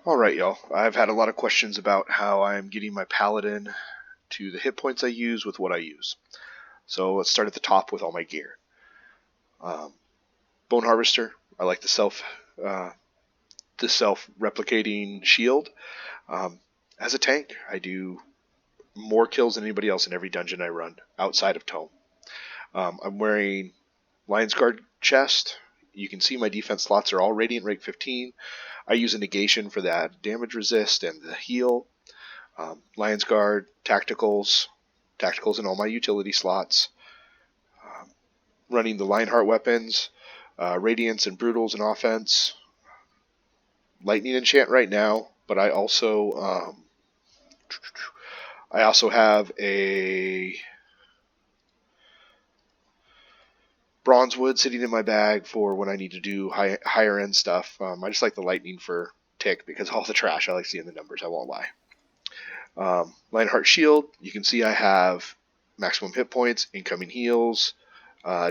Alright, y'all. I've had a lot of questions about how I'm getting my Paladin to the hit points I use with what I use. So let's start at the top with all my gear. Bone Harvester. I like the self-replicating shield. As a tank, I do more kills than anybody else in every dungeon I run outside of Tome. I'm wearing Lion's Guard chest. You can see my defense slots are all Radiant Rank 15. I use a negation for that damage resist and the heal. Lion's Guard, tacticals in all my utility slots. Running the Lionheart weapons, Radiance and Brutals in offense. Lightning enchant right now, but I also have a Bronzewood sitting in my bag for when I need to do higher end stuff. I just like the lightning for tick because all the trash, I like seeing the numbers, I won't lie. Lionheart shield, you can see I have maximum hit points, incoming heals,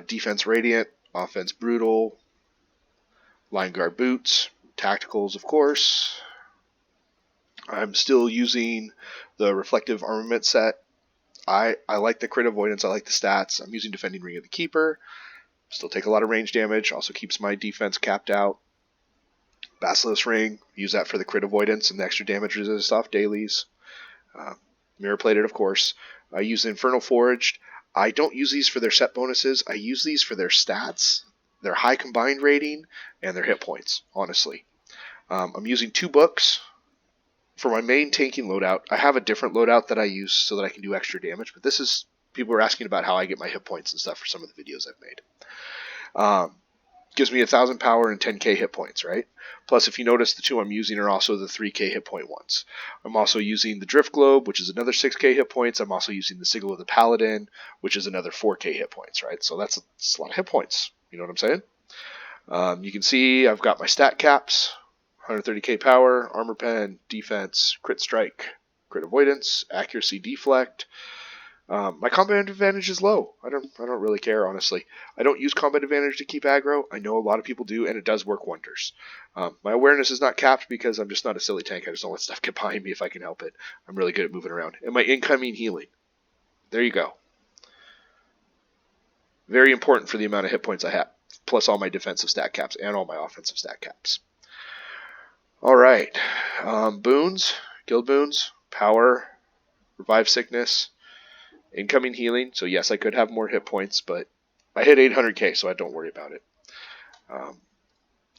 defense radiant, offense brutal, Lion Guard boots, tacticals of course. I'm still using the reflective armament set. I like the crit avoidance, I like the stats. I'm using defending ring of the keeper. Still take a lot of range damage, also keeps my defense capped out. Basilisk ring, use that for the crit avoidance and the extra damage resist off dailies. Mirror plated, of course. I use the Infernal Forged. I don't use these for their set bonuses. I use these for their stats, their high combined rating, and their hit points, honestly. I'm using 2 books for my main tanking loadout. I have a different loadout that I use so that I can do extra damage, but this is, people are asking about how I get my hit points and stuff for some of the videos I've made. Gives me 1,000 power and 10k hit points, right? Plus, if you notice, the 2 I'm using are also the 3k hit point ones. I'm also using the Drift Globe, which is another 6k hit points. I'm also using the Sigil of the Paladin, which is another 4k hit points, right? So that's a lot of hit points. You know what I'm saying? You can see I've got my stat caps: 130k power, armor pen, defense, crit strike, crit avoidance, accuracy, deflect. My combat advantage is low. I don't really care, honestly. I don't use combat advantage to keep aggro. I know a lot of people do, and it does work wonders. My awareness is not capped because I'm just not a silly tank. I just don't let stuff get behind me if I can help it. I'm really good at moving around. And my incoming healing. There you go. Very important for the amount of hit points I have, plus all my defensive stat caps and all my offensive stat caps. All right. Boons, guild boons, power, revive sickness, incoming healing. So yes, I could have more hit points, but I hit 800k, so I don't worry about it.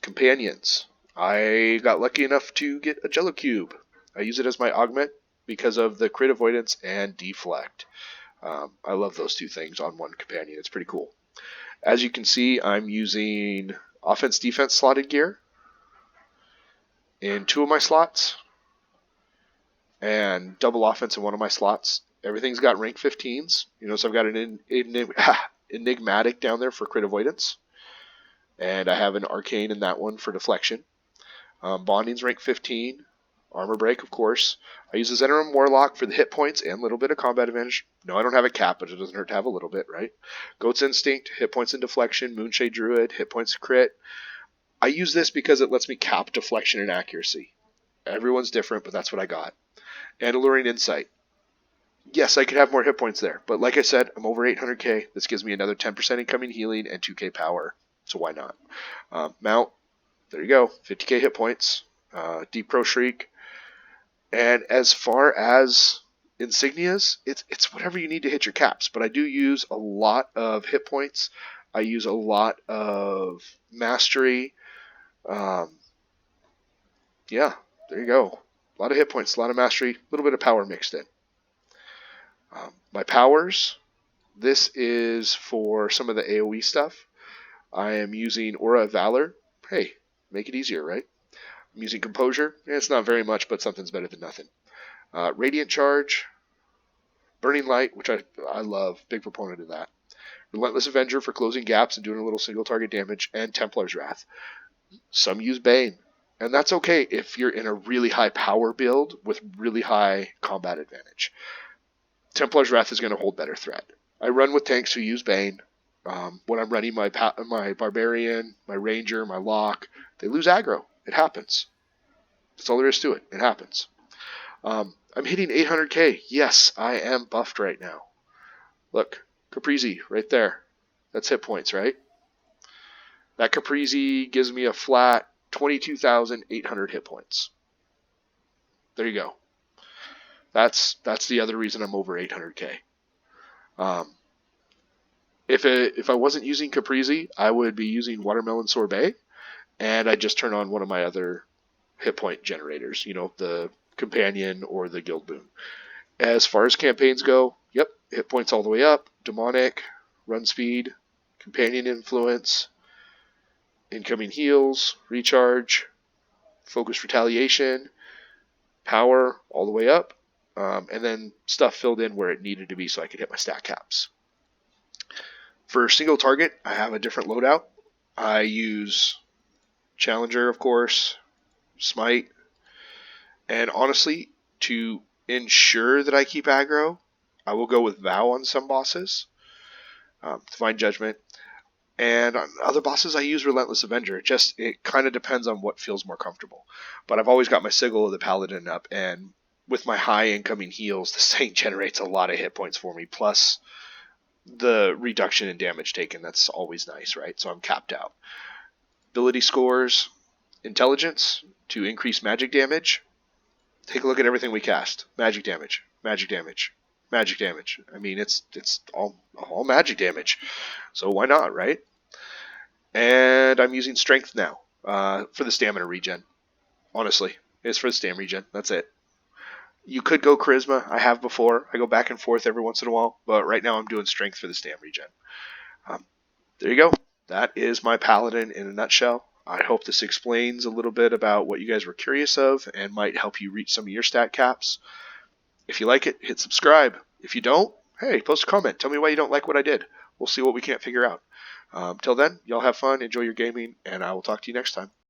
Companions. I got lucky enough to get a Jello Cube. I use it as my augment because of the crit avoidance and deflect. I love those 2 things on one companion. It's pretty cool. As you can see, I'm using offense-defense slotted gear in 2 of my slots and double offense in 1 of my slots. Everything's got rank 15s. You know, so I've got an enigmatic down there for crit avoidance. And I have an arcane in that one for deflection. Bonding's rank 15. Armor break, of course. I use the Zenorum Warlock for the hit points and a little bit of combat advantage. No, I don't have a cap, but it doesn't hurt to have a little bit, right? Goat's Instinct, hit points and deflection. Moonshade Druid, hit points crit. I use this because it lets me cap deflection and accuracy. Everyone's different, but that's what I got. And Alluring Insight. Yes, I could have more hit points there, but like I said, I'm over 800k. This gives me another 10% incoming healing and 2k power, so why not? Mount, there you go, 50k hit points, Deep Crow Shriek. And as far as insignias, it's whatever you need to hit your caps, but I do use a lot of hit points. I use a lot of mastery. Yeah, there you go. A lot of hit points, a lot of mastery, a little bit of power mixed in. My powers, this is for some of the AoE stuff. I am using Aura of Valor. Hey, make it easier, right? I'm using Composure. It's not very much, but something's better than nothing. Radiant Charge, Burning Light, which I love, big proponent of that. Relentless Avenger for closing gaps and doing a little single target damage, and Templar's Wrath. Some use Bane, and that's okay if you're in a really high power build with really high combat advantage. Templar's Wrath is going to hold better threat. I run with tanks who use Bane. When I'm running my Barbarian, my Ranger, my Lock, they lose aggro. It happens. That's all there is to it. It happens. I'm hitting 800k. Yes, I am buffed right now. Look, Caprizi right there. That's hit points, right? That Caprizi gives me a flat 22,800 hit points. There you go. That's the other reason I'm over 800k. If I wasn't using Caprizi, I would be using Watermelon Sorbet, and I'd just turn on one of my other hit point generators, the Companion or the Guild Boon. As far as campaigns go, yep, hit points all the way up, Demonic, Run Speed, Companion Influence, Incoming Heals, Recharge, Focus Retaliation, Power all the way up, and then stuff filled in where it needed to be so I could hit my stat caps. For single target, I have a different loadout. I use Challenger, of course, Smite, and honestly, to ensure that I keep aggro, I will go with Vow on some bosses, Divine Judgment, and on other bosses I use Relentless Avenger. It kind of depends on what feels more comfortable. But I've always got my Sigil of the Paladin up, and with my high incoming heals, the Saint generates a lot of hit points for me, plus the reduction in damage taken. That's always nice, right? So I'm capped out. Ability scores, Intelligence to increase magic damage. Take a look at everything we cast. Magic damage, magic damage, magic damage. I mean, it's all magic damage. So why not, right? And I'm using Strength now for the stamina regen. Honestly, it's for the stamina regen. That's it. You could go Charisma. I have before. I go back and forth every once in a while. But right now I'm doing Strength for the stamina regen. There you go. That is my Paladin in a nutshell. I hope this explains a little bit about what you guys were curious of and might help you reach some of your stat caps. If you like it, hit subscribe. If you don't, hey, post a comment. Tell me why you don't like what I did. We'll see what we can't figure out. Till then, y'all have fun, enjoy your gaming, and I will talk to you next time.